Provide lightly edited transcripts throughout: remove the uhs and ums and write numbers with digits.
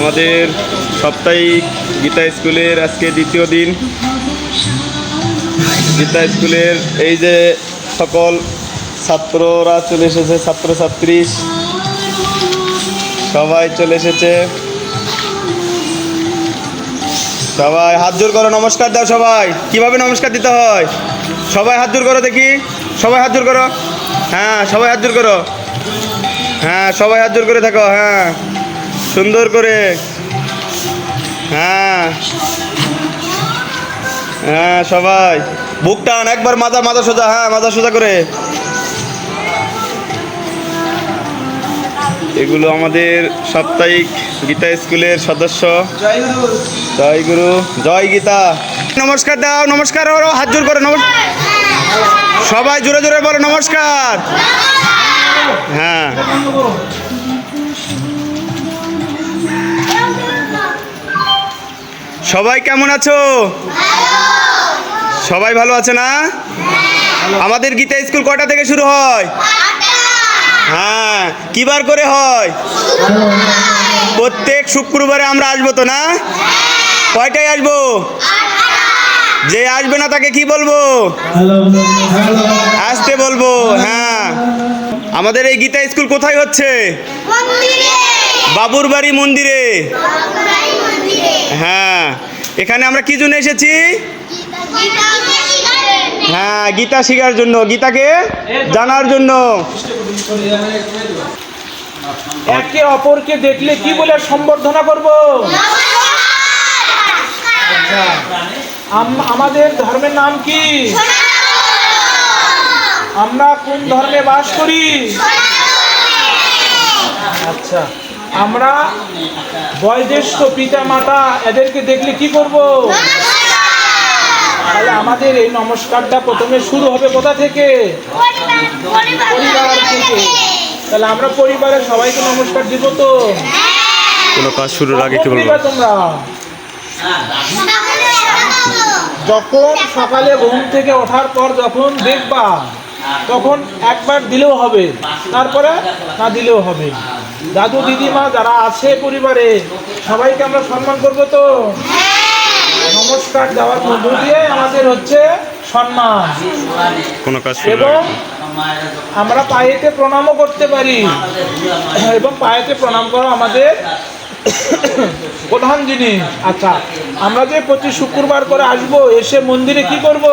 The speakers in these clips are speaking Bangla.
আমাদের সাপ্তাহিক গীতা স্কুলের আজকে দ্বিতীয় দিন। গীতা স্কুলের এই যে সকল ছাত্ররা চলে এসেছে, ছাত্রছাত্রী সবাই চলে এসেছে। সবাই হাত জোর করো, নমস্কার দাও। সবাই কিভাবে নমস্কার দিতে হয়? সবাই হাত জোর করো দেখি, সবাই হাত জোর করো। হ্যাঁ, সবাই হাত জোর করো। হ্যাঁ, সবাই হাত জোর করে থাকো। হ্যাঁ, সুন্দর করে। হ্যাঁ হ্যাঁ, সবাই বুক টান একবার, মাথা মাথা সোজা। হ্যাঁ, মাথা সোজা করে। এগুলো আমাদের সাপ্তাহিক গীতা স্কুলের সদস্য। জয় গুরু, জয় গীতা। নমস্কার দাও, নমস্কার করো, হাত জোর করো। সবাই জোরে জোরে বলো নমস্কার। হ্যাঁ, সবাই কেমন আছো? সবাই ভালো আছে না? আমাদের গীতা স্কুল কটা থেকে শুরু হয়? হ্যাঁ, কি বার করে হয়? প্রত্যেক শুক্রবারে আমরা আসবো তো না? কয়টায় আসবো? যে আসবে না তাকে কি বলবো? আসতে বলবো। হ্যাঁ, আমাদের এই গীতা স্কুল কোথায় হচ্ছে? বাবুর বাড়ি মন্দিরে। হ্যাঁ, এখানে আমরা কি জন্য এসেছি? হ্যাঁ, গীতা শেখার জন্য, গীতাকে জানার জন্য। একে অপরকে দেখলে কি বলে সম্বর্ধনা করব? আমাদের ধর্মের নাম কি? আমরা কোন ধর্মে বাস করি? আচ্ছা, আমরা বয়োজ্যেষ্ঠ পিতা মাতা এদেরকে দেখলে কি করব? তাহলে আমাদের এই নমস্কারটা প্রথমে শুরু হবে কোথা থেকে? পরিবার থেকে। তাহলে আমরা পরিবারের সবাইকে নমস্কার দিব তো? কোনো কাজ শুরুর আগে কি বলবো? তোমরা যখন সকালে ঘুম থেকে ওঠার পর যখন দেখবা, তখন একবার দিলেও হবে, তারপরে না দিলেও হবে। দাদু দিদিমা যারা আছে পরিবারে সবাইকে আমরা সম্মান করবো তো? নমস্কার দেওয়ার মধ্য দিয়ে আমাদের হচ্ছে সম্মান। কোনো কাজ এবং আমরা পায়েতে প্রণামও করতে পারি, এবং পায়েতে প্রণাম করা আমাদের প্রধান জিনিস। আচ্ছা, আমরা যে প্রতি শুক্রবার করে আসবো, এসে মন্দিরে কি করব?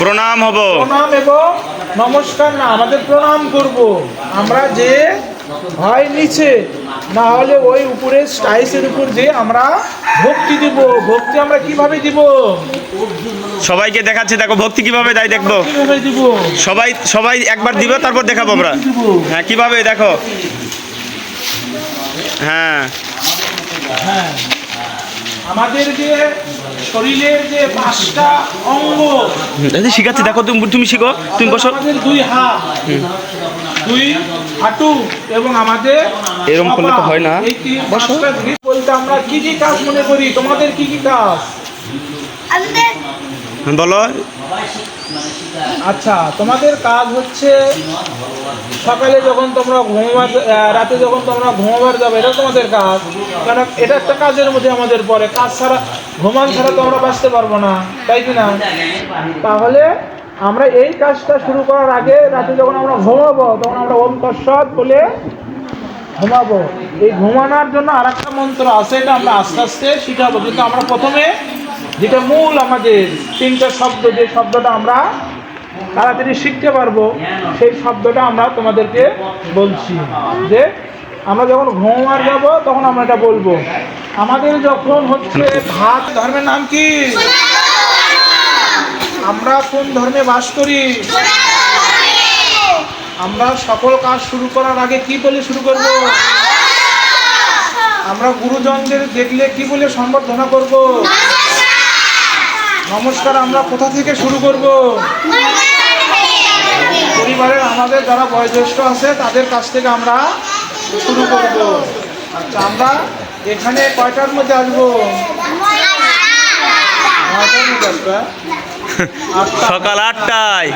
প্রণাম হব। প্রণাম এবং নমস্কার না, আমাদের প্রণাম করব। আমরা যে হয় নিচে, না হলে ওই উপরে স্টাইসের উপর যে আমরা ভক্তি দিব। ভক্তি আমরা কিভাবে দিব? সবাইকে দেখাচ্ছি, দেখো ভক্তি কিভাবে দেয় দেখবো। কিভাবে দিব? সবাই সবাই একবার দিব, তারপর দেখাবো আমরা। হ্যাঁ, কিভাবে দেখো। হ্যাঁ হ্যাঁ, আমাদের যে শরীরের যে 5টা অঙ্গ শিখাচ্ছি, দেখো তুমি শিখো, তুমি বসো। আমাদের 2 হাত, 2 হাঁটু এবং আমাদের এরকম করলে তো হয় না। বসো। বলতে আমরা কি কি কাজ মনে করি? তোমাদের কি কি কাজ বলো। আচ্ছা, তোমাদের কাজ হচ্ছে সকালে যখন তোমরা ঘুমাবার, রাতে যখন তোমরা ঘুমাবার যাবে, এটা তোমাদের কাজ। কারণ এটা একটা কাজের মধ্যে আমাদের পড়ে। কাজ ছাড়া, ঘুমান ছাড়া তো আমরা বাঁচতে পারবো না, তাই কি না? তাহলে আমরা এই কাজটা শুরু করার আগে, রাতে যখন আমরা ঘুমাবো, তখন আমরা ওম তৎসৎ বলে ঘুমাবো। এই ঘুমানোর জন্য আর একটা মন্ত্র আছে, এটা আমরা আস্তে আস্তে শিখাবো। কিন্তু আমরা প্রথমে যেটা মূল আমাদের 3টা শব্দ, যে শব্দটা আমরা তাড়াতাড়ি শিখতে পারবো, সেই শব্দটা আমরা তোমাদেরকে বলছি। যে আমরা যখন ঘুমার যাব, তখন আমরা এটা বলবো। আমাদের যখন হচ্ছে ভাত, ধর্মের নাম কি? আমরা কোন ধর্মে বাস করি? আমরা সকল কাজ শুরু করার আগে কি বলে শুরু করব? আমরা গুরুজনদের দেখলে কি বলে সম্বর্ধনা করব? নমস্কার আমরা কোথা থেকে শুরু করব? পরিবারের আমাদের যারা বয়োজ্যেষ্ঠ আছে তাদের কাছ থেকে আমরা শুরু করব। আচ্ছা, আমরা এখানে কয়টার মধ্যে আসবো? সকাল 8টায়।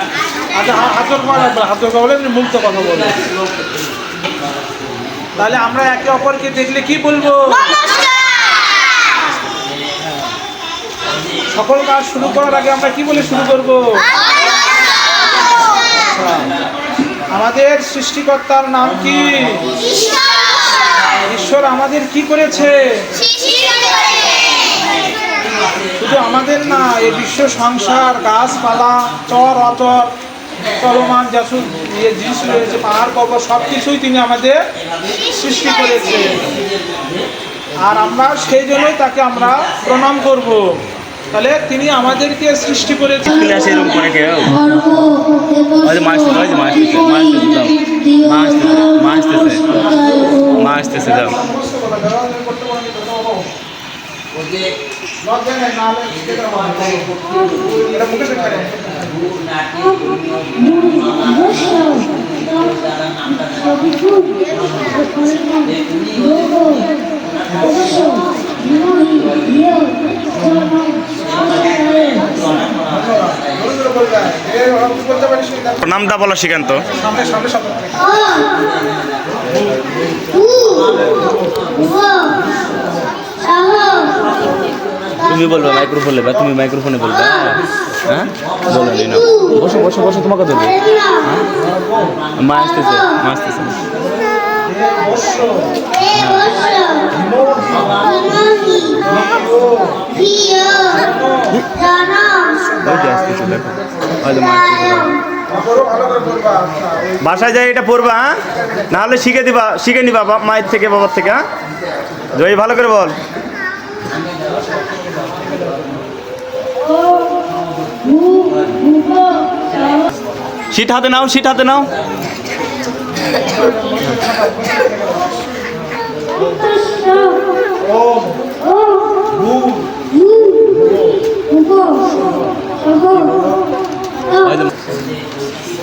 আচ্ছা, হাতের পর বলে মুক্ত কথা বলে। তাহলে আমরা একে অপরকে দেখলে কি বলবো? সকল কাজ শুরু করার আগে আমরা কি বলে শুরু করব? আমাদের সৃষ্টিকর্তার নাম কি? ঈশ্বর আমাদের কি করেছে? শুধু আমাদের না, এই বিশ্ব সংসার, গাছপালা, চর অচর, চলমান যা জিনিস রয়েছে, পাহাড় পর্বত, সব কিছুই তিনি আমাদের সৃষ্টি করেছে। আর আমরা সেই জন্যই তাকে আমরা প্রণাম করব। তাহলে তিনি আমাদেরকে সৃষ্টি করেছেন। নামটা বলা শিখেন তো। তুমি বলবে মাইক্রোফোন নেবে, তুমি মাইক্রোফোনে বলবে। হ্যাঁ বলো না, বসো বসো বসো, তোমাকে ধরবে। মা আসতেছে, মা আসতেছে। আসতেছে, দেখো হয়তো মা আসতেছে। বাসায় যাই এটা পড়বা, হ্যাঁ? নাহলে শিখে নিবা মায়ের থেকে, বাবার থেকে। হ্যাঁ জয়, ভালো করে বল। শীত হাতে নাও, শীত হাতে নাও।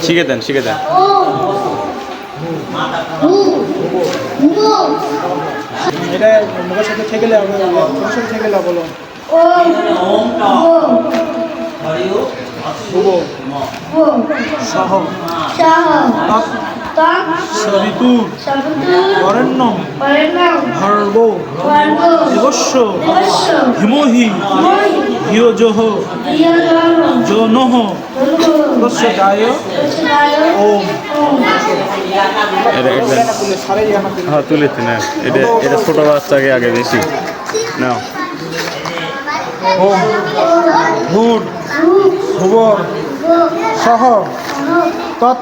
শিখে দেন, শিখে দেন। এটা মুখের সাথে থেকে বলো। সহ সবিতু বরেণ্যম ভর্গো দেবস্য হিমোহি ধিয়োজোহ জোনঃ প্রচোদয়াৎ। ওম। হ্যাঁ তুলেছি না, এটা ছোট বাচ্চাকে আগে বেশি নাও। ওম ভূর ভুবঃ সহ তৎ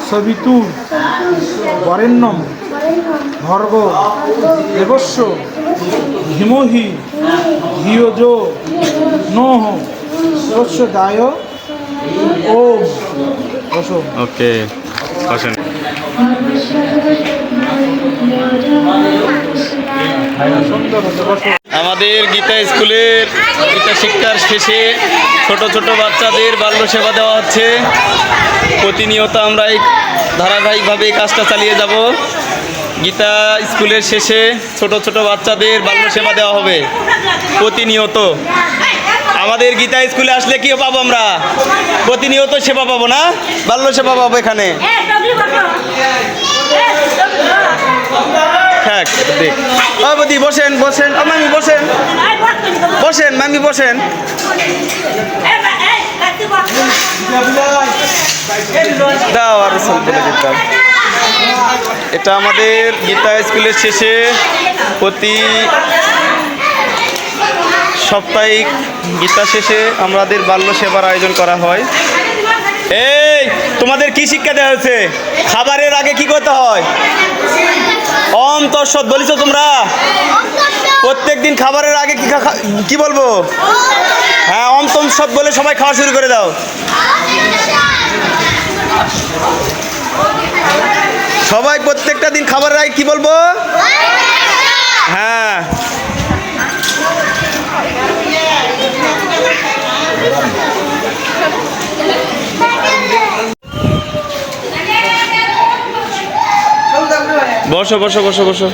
সবিতু বরেণ্যম ভর্গো দেবস্য ধীমহি ধিয়োজো নঃ প্রচোদয়াৎ। ওম। বসো। ওকে, বসেন। আমাদের গীতা স্কুলের গীতা শিক্ষার শেষে ছোট ছোট বাচ্চাদের বাল্য সেবা দেওয়া হচ্ছে। প্রতিনিয়ত আমরা এই ধারাবাহিকভাবে এই কাজটা চালিয়ে যাব। গীতা স্কুলের শেষে ছোট ছোট বাচ্চাদের বাল্য সেবা দেওয়া হবে প্রতিনিয়ত। আমাদের গীতা স্কুলে আসলে কি পাবো আমরা? প্রতিনিয়ত সেবা পাবো না, বাল্য সেবা পাবো এখানে। থাক দেখ, বদি বসেন বসেন, মামি বসেন বসেন, মামি বসেন। দাও আর বলে দিতাম। এটা আমাদের গীতা স্কুলের শেষে প্রতি সাপ্তাহিক গীতা শেষে আমাদের বাল্য সেবার আয়োজন করা হয়। এই তোমাদের কি শিক্ষা দেওয়া হয়েছে? খাবারের আগে কি করতে হয়? ওম তৎসৎ বলিছো তোমরা? প্রত্যেকদিন খাবারের আগে কি বলবো? হ্যাঁ, ওম তৎসৎ বলে সবাই খাওয়া শুরু করে দাও। সবাই প্রত্যেকটা দিন খাবারের আগে কি বলবো? হ্যাঁ। বসো বসো বসো বসো।